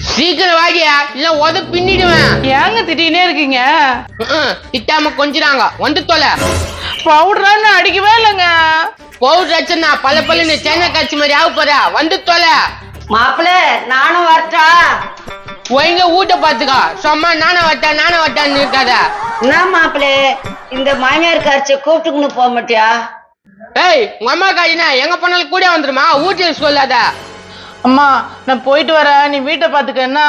சீக்கிரம் வாடியா, இல்ல உத பின்னிடுவேன். ஏங்க திட்டினே இருக்கீங்க? திட்டாம கொஞ்சிறாங்க, வந்து தொலை. பவுடரான்னு அடிக்கவே இல்லைங்க. பவுடர் அடிச்சா பல பல்லுன்னு தேங்காய் காய்ச்சி மாதிரி ஆக போற, வந்து தொலை. மாப்பிள்ள நானும் வரட்டா? ஒய்ங்க வீட்டை பாத்துக்கா, சும்மா நானும் வட்டான்னு இருக்காத. என்ன மாப்பிள்ள, இந்த மாமியார் காய்ச்சி கூப்பிட்டுக்குன்னு போக மாட்டியா? ஏய், உங்க அம்மா காய்ச்சினா எங்க போனாலும் கூட வந்துருமா, வீட்டுல சொல்லாத. அம்மா நான் போயிட்டு வரேன், நீ வீட்டை பாத்துக்கன்னா.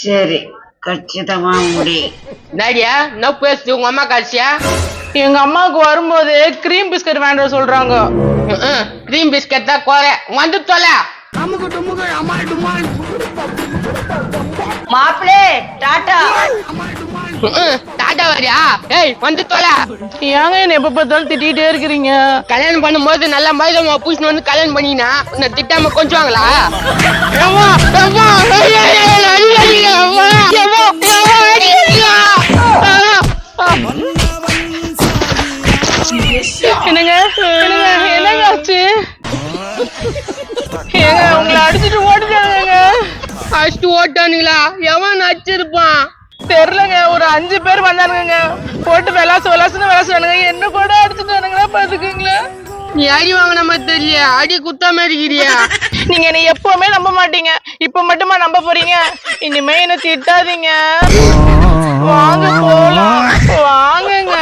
சரி, கச்சிதமா முடி. டாடியா என்ன பேசுது உங்க அம்மா காய்ச்சியா? எங்க அம்மாவுக்கு வரும்போது கிரீம் பிஸ்கட் வேண்டாம் சொல்றாங்க. கிரீம் பிஸ்கட் தான் குறை, வந்து தொலை. மாப்பிள்ளே டாட்டா. டாட்டா வரியா? ஏய் வந்து தொலை. ஏங்க என்ன எப்ப பார்த்தாலும் திட்டிகிட்டே இருக்கிறீங்க? கல்யாணம் பண்ணும்போது நல்லா மைதமா பூசின்னு வந்து கல்யாணம் பண்ணினா உன்னை திட்டாம கொஞ்சுவாங்களா? என்னங்க என்னங்க ஆச்சு? ஏங்க உங்களை அடிச்சுட்டு ஓடிட்டாங்க. அடிச்சுட்டு ஓட்டானுங்களா? எவன் அடிச்சிருப்பான் தெரியலங்க. ஒரு 5 பேர் வந்தானுங்க, போட்டு விளாசுவானுங்க. என்ன கூட அடிச்சுட்டானுங்களா பாத்துக்கீங்களா? நீ அடி வாங்கின மாதிரி தெரியல, அடி குத்தாம இருக்கிறியா? நீங்க என்ன எப்பவுமே நம்ப மாட்டீங்க, இப்ப மட்டுமா நம்ப போறீங்க? இனிமே என்ன திட்டாதீங்க. வாங்க போலாம், வாங்குங்க.